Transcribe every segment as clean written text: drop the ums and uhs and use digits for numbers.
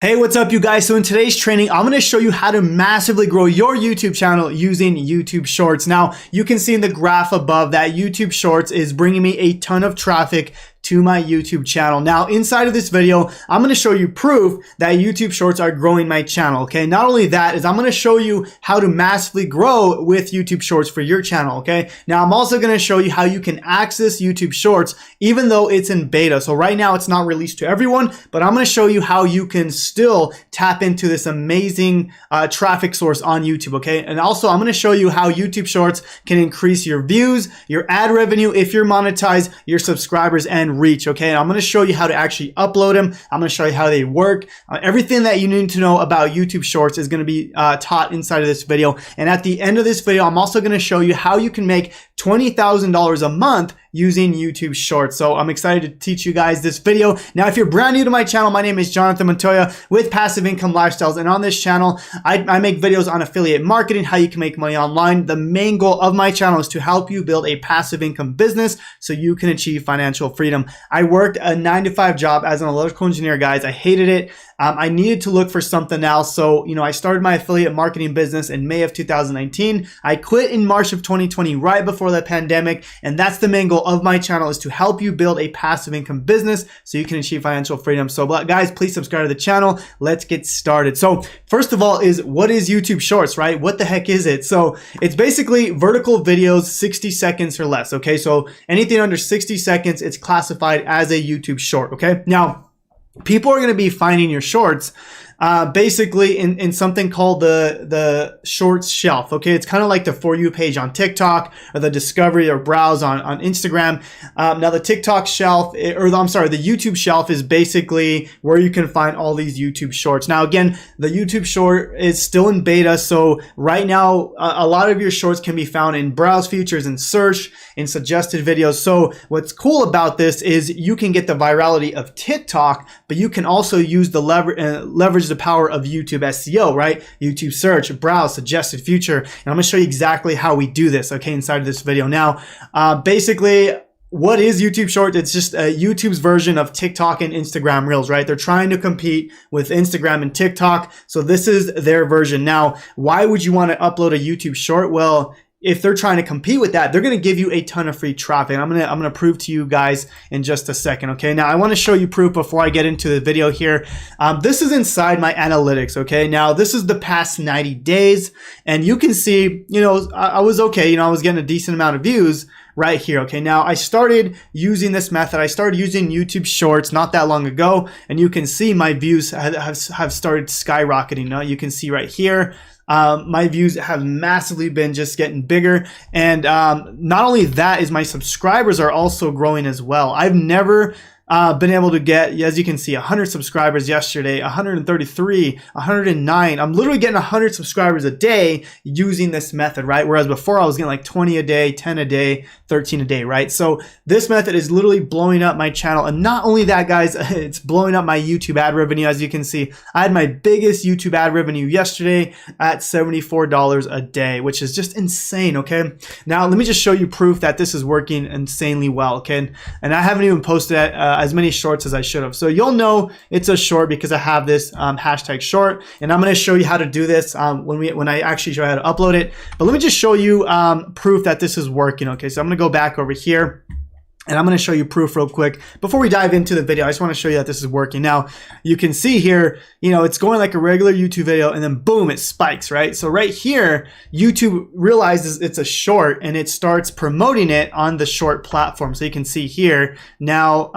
Hey, what's up you guys? So in today's training, I'm going to show you how to massively grow your YouTube channel using YouTube Shorts. Now, you can see in the graph above that YouTube Shorts is bringing me a ton of traffic to my YouTube channel. Now, inside of this video, I'm going to show you proof that YouTube Shorts are growing my channel, okay? Not only that, is I'm going to show you how to massively grow with YouTube Shorts for your channel, okay? Now, I'm also going to show you how you can access YouTube Shorts even though it's in beta. So right now, it's not released to everyone, but I'm going to show you how you can still tap into this amazing traffic source on YouTube, okay? And also, I'm going to show you how YouTube Shorts can increase your views, your ad revenue, if you're monetized, your subscribers, and reach, okay? And I'm going to show you how to actually upload them. I'm going to show you how they work. Everything that you need to know about YouTube Shorts is going to be taught inside of this video. And at the end of this video, I'm also going to show you how you can make $20,000 a month using YouTube Shorts. So I'm excited to teach you guys this video. Now, if you're brand new to my channel, my name is Jonathan Montoya with Passive Income Lifestyles. And on this channel, I make videos on affiliate marketing, how you can make money online. The main goal of my channel is to help you build a passive income business so you can achieve financial freedom. I worked a 9-to-5 job as an electrical engineer, guys. I hated it. I needed to look for something else. So, I started my affiliate marketing business in May of 2019. I quit in March of 2020, right before the pandemic. And that's the main goal of my channel, is to help you build a passive income business so you can achieve financial freedom. So guys, please subscribe to the channel. Let's get started. So first of all, what is YouTube Shorts, right? What the heck is it? So it's basically vertical videos, 60 seconds or less. Okay. So anything under 60 seconds, it's classified as a YouTube short. Okay. Now, people are going to be finding your shorts basically in something called the shorts shelf. Okay, it's kind of like the For You page on TikTok or the discovery or browse on Instagram. Now the TikTok shelf, the YouTube shelf is basically where you can find all these YouTube shorts. Now again, the YouTube short is still in beta, so right now a lot of your shorts can be found in browse features and search, in suggested videos. So what's cool about this is you can get the virality of TikTok, but you can also use the leverage the power of YouTube SEO, right? YouTube search, browse, suggested feature. And I'm going to show you exactly how we do this, okay, inside of this video. Now, basically, what is YouTube Shorts? It's just YouTube's version of TikTok and Instagram Reels, right? They're trying to compete with Instagram and TikTok. So this is their version. Now, why would you want to upload a YouTube Short? Well, if they're trying to compete with that, they're going to give you a ton of free traffic. I'm going to prove to you guys in just a second. Okay. Now I want to show you proof before I get into the video here. This is inside my analytics. Okay. Now this is the past 90 days and you can see, I was okay. I was getting a decent amount of views right here. Okay. Now I started using this method. I started using YouTube Shorts not that long ago, and you can see my views have started skyrocketing. Now you can see right here, my views have massively been just getting bigger. And not only that, is my subscribers are also growing as well. I've never been able to get, as you can see, 100 subscribers yesterday, 133, 109. I'm literally getting 100 subscribers a day using this method, right? Whereas before I was getting like 20 a day, 10 a day, 13 a day, right? So this method is literally blowing up my channel. And not only that, guys, it's blowing up my YouTube ad revenue. As you can see, I had my biggest YouTube ad revenue yesterday at $74 a day, which is just insane, okay? Now, let me just show you proof that this is working insanely well, okay? And I haven't even posted as many shorts as I should have. So you'll know it's a short because I have this hashtag short, and I'm going to show you how to do this when I actually show you how to upload it. But let me just show you proof that this is working. Okay, so I'm going to go back over here. And I'm going to show you proof real quick. Before we dive into the video, I just want to show you that this is working. Now, you can see here, it's going like a regular YouTube video and then boom, it spikes, right? So right here, YouTube realizes it's a short and it starts promoting it on the short platform. So you can see here now,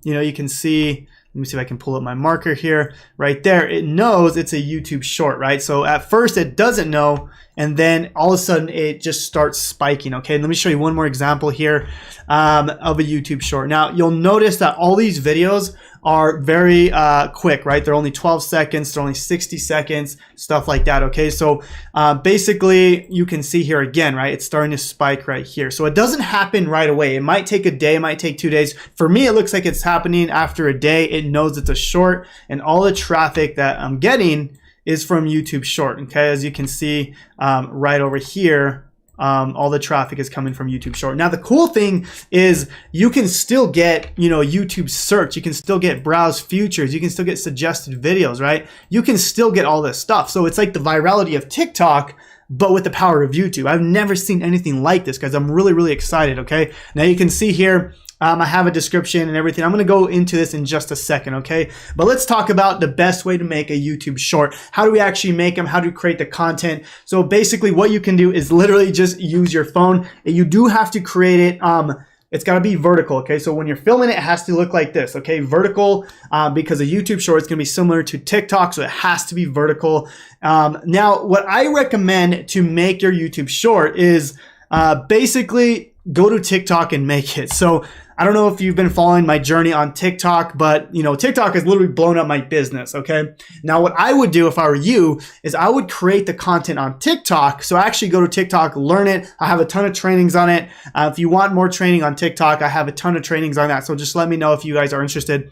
you can see, let me see if I can pull up my marker here. Right there, it knows it's a YouTube short, right? So at first it doesn't know, and then all of a sudden it just starts spiking, okay? Let me show you one more example here of a YouTube short. Now, you'll notice that all these videos are very quick, right? They're only 12 seconds, they're only 60 seconds, stuff like that, okay? So basically, you can see here again, right? It's starting to spike right here. So it doesn't happen right away. It might take a day, it might take 2 days. For me, it looks like it's happening after a day. It knows it's a short, and all the traffic that I'm getting is from YouTube Short, okay? As you can see right over here, all the traffic is coming from YouTube Short. Now the cool thing is you can still get, you know, YouTube search. You can still get browse features. You can still get suggested videos, right? You can still get all this stuff. So it's like the virality of TikTok, but with the power of YouTube. I've never seen anything like this, guys. I'm really, really excited, okay? Now you can see here, I have a description and everything. I'm going to go into this in just a second, okay? But let's talk about the best way to make a YouTube short. How do we actually make them? How do we create the content? So basically what you can do is literally just use your phone. You do have to create it. It's got to be vertical, okay? So when you're filming it, it has to look like this, okay? Vertical, because a YouTube short is going to be similar to TikTok, so it has to be vertical. Now, what I recommend to make your YouTube short is basically go to TikTok and make it. So I don't know if you've been following my journey on TikTok, but you know, TikTok has literally blown up my business, okay? Now what I would do if I were you is I would create the content on TikTok. So actually go to TikTok, learn it. I have a ton of trainings on it. If you want more training on TikTok, I have a ton of trainings on that. So just let me know if you guys are interested.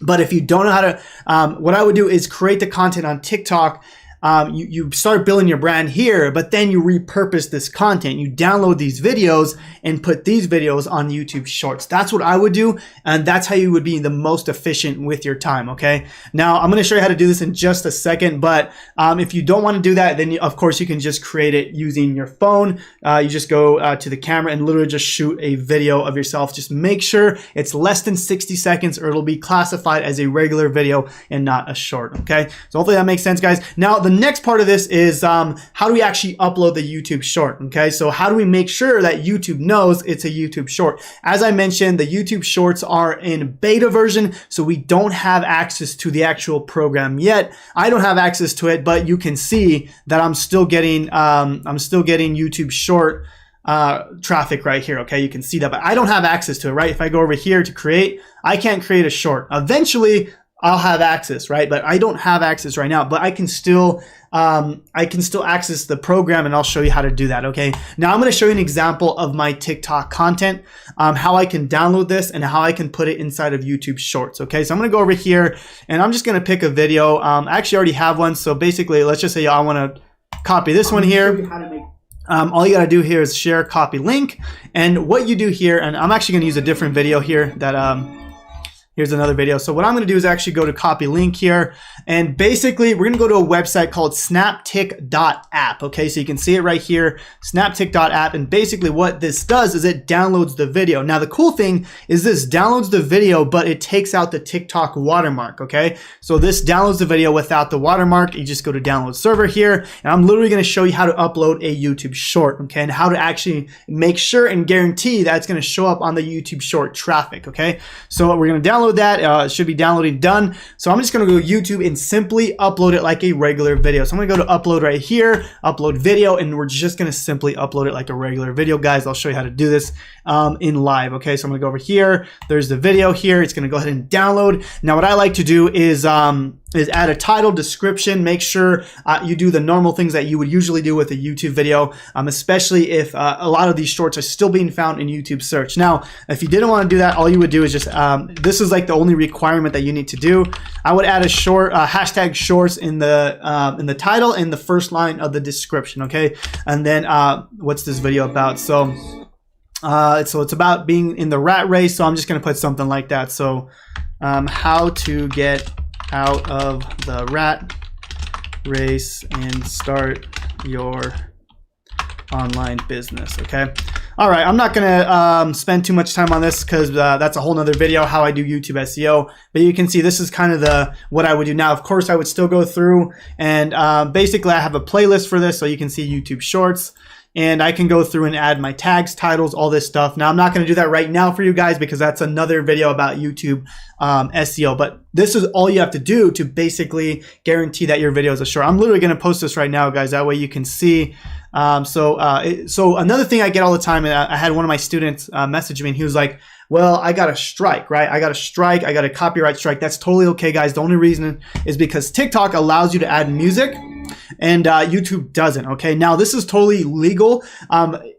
But if you don't know how to, what I would do is create the content on TikTok. You start building your brand here, but then you repurpose this content. You download these videos and put these videos on YouTube Shorts. That's what I would do, and that's how you would be the most efficient with your time, okay? Now, I'm going to show you how to do this in just a second, but if you don't want to do that, then of course you can just create it using your phone. You just go to the camera and literally just shoot a video of yourself. Just make sure it's less than 60 seconds or it'll be classified as a regular video and not a short, okay? So hopefully that makes sense, guys. Now, the next part of this is how do we actually upload the YouTube short, okay? So how do we make sure that YouTube knows it's a YouTube short? As I mentioned, the YouTube shorts are in beta version, so we don't have access to the actual program yet. I don't have access to it, but you can see that I'm still getting YouTube short traffic right here, okay? You can see that, but I don't have access to it, right? If I go over here to create, I can't create a short. Eventually, I'll have access, right? But I don't have access right now, but I can still access the program, and I'll show you how to do that, okay? Now I'm going to show you an example of my TikTok content, how I can download this and how I can put it inside of YouTube Shorts, okay? So I'm going to go over here and I'm just going to pick a video. I actually already have one. So basically, let's just say I want to copy this one here. All you got to do here is share, copy link. And what you do here, and I'm actually going to use a different video here that, here's another video. So what I'm going to do is actually go to copy link here. And basically, we're going to go to a website called snaptik.app. Okay, so you can see it right here, snaptik.app. And basically what this does is it downloads the video. Now, the cool thing is this downloads the video, but it takes out the TikTok watermark. Okay, so this downloads the video without the watermark. You just go to download server here. And I'm literally going to show you how to upload a YouTube short. Okay, and how to actually make sure and guarantee that it's going to show up on the YouTube short traffic. Okay, so we're going to download that. It should be downloading done. So I'm just going to go to YouTube and simply upload it like a regular video. So I'm going to go to upload right here, upload video, and we're just going to simply upload it like a regular video, guys. I'll show you how to do this in live. Okay, so I'm going to go over here. There's the video here. It's going to go ahead and download. Now, what I like to do is add a title, description. Make sure you do the normal things that you would usually do with a YouTube video, especially if a lot of these shorts are still being found in YouTube search. Now, if you didn't want to do that, all you would do is just, this is like the only requirement that you need to do. I would add a short, hashtag shorts in the title and the first line of the description, okay? And then what's this video about? So it's about being in the rat race, so I'm just going to put something like that. So how to get out of the rat race and start your online business, okay? All right, I'm not gonna spend too much time on this because that's a whole nother video, how I do YouTube SEO, but you can see this is kind of what I would do now. Of course, I would still go through and basically I have a playlist for this, so you can see YouTube Shorts. And I can go through and add my tags, titles, all this stuff. Now, I'm not going to do that right now for you guys because that's another video about YouTube SEO. But this is all you have to do to basically guarantee that your video is a short. I'm literally going to post this right now, guys. That way you can see. So another thing I get all the time, and I had one of my students message me, and he was like, well, I got a strike, right? I got a strike. I got a copyright strike. That's totally okay, guys. The only reason is because TikTok allows you to add music. and YouTube doesn't. Okay, now this is totally legal.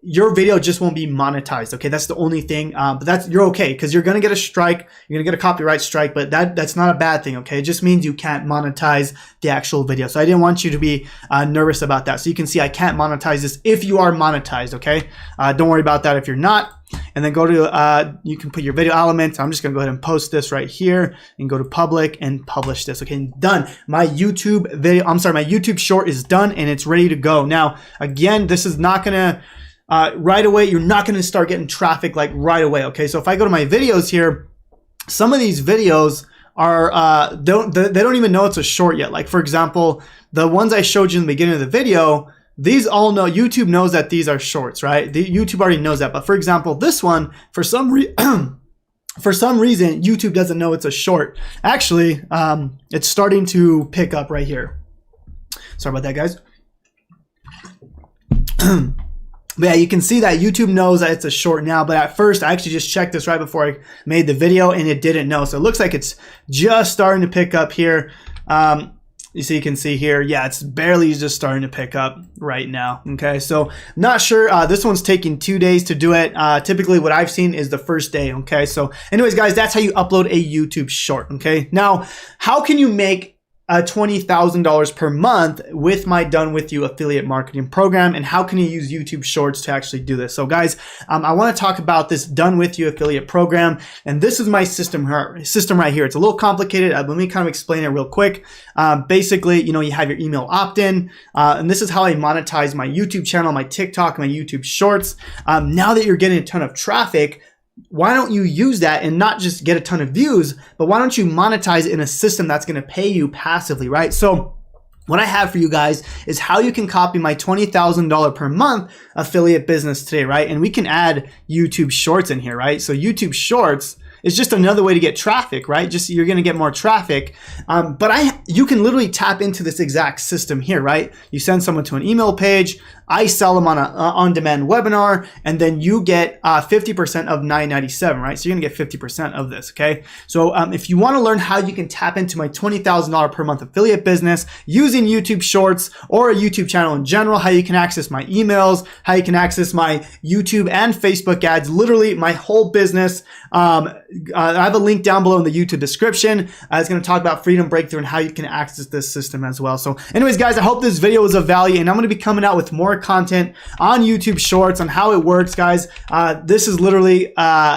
Your video just won't be monetized. Okay, that's the only thing. But you're okay, because you're gonna get a strike. You're gonna get a copyright strike, but that's not a bad thing. Okay, it just means you can't monetize the actual video. So I didn't want you to be nervous about that. So you can see I can't monetize this if you are monetized. Okay, don't worry about that if you're not. And then go to, you can put your video elements. I'm just gonna go ahead and post this right here and go to public and publish this. Okay, done. My YouTube video, I'm sorry, my YouTube short is done and it's ready to go. Now, again, this is not gonna, right away, you're not gonna start getting traffic like right away. Okay, so if I go to my videos here, some of these videos are, they don't even know it's a short yet. Like for example, the ones I showed you in the beginning of the video, these all know, YouTube knows that these are shorts, right? YouTube already knows that. But for example, this one, for some reason, YouTube doesn't know it's a short. Actually, it's starting to pick up right here. Sorry about that, guys. But yeah, you can see that YouTube knows that it's a short now. But at first, I actually just checked this right before I made the video and it didn't know. So it looks like it's just starting to pick up here. So you can see here, yeah, it's barely just starting to pick up right now. Okay, so not sure. This one's taking 2 days to do it. Typically what I've seen is the first day. Okay, so anyways, guys, that's how you upload a YouTube short. Okay, now how can you make $20,000 per month with my Done With You affiliate marketing program, and how can you use YouTube Shorts to actually do this? So guys, I want to talk about this Done With You affiliate program, and this is my system right here. It's a little complicated. Let me kind of explain it real quick. Basically, you know, you have your email opt-in, and this is how I monetize my YouTube channel, my TikTok, my YouTube Shorts. Now that you're getting a ton of traffic, why don't you use that and not just get a ton of views, but why don't you monetize it in a system that's going to pay you passively, right? So what I have for you guys is how you can copy my $20,000 per month affiliate business today, right? And we can add YouTube Shorts in here, right? So YouTube Shorts is just another way to get traffic, right? Just you're going to get more traffic. But you can literally tap into this exact system here, right? You send someone to an email page, I sell them on a on-demand webinar, and then you get 50% of $9.97, right? So you're gonna get 50% of this, okay? So if you wanna learn how you can tap into my $20,000 per month affiliate business using YouTube Shorts or a YouTube channel in general, how you can access my emails, how you can access my YouTube and Facebook ads, literally my whole business, I have a link down below in the YouTube description. It's gonna talk about Freedom Breakthrough and how you can access this system as well. So anyways, guys, I hope this video was of value, and I'm gonna be coming out with more content on YouTube Shorts on how it works, guys. This is literally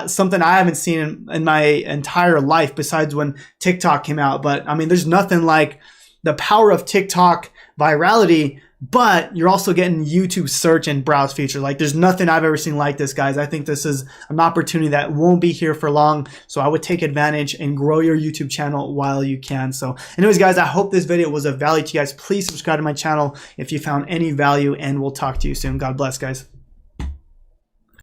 something I haven't seen in my entire life besides when TikTok came out. But I mean, there's nothing like the power of TikTok virality, but you're also getting YouTube search and browse features. Like there's nothing I've ever seen like this, guys. I think this is an opportunity that won't be here for long. So I would take advantage and grow your YouTube channel while you can. So anyways, guys, I hope this video was of value to you guys. Please subscribe to my channel if you found any value, and we'll talk to you soon. God bless, guys.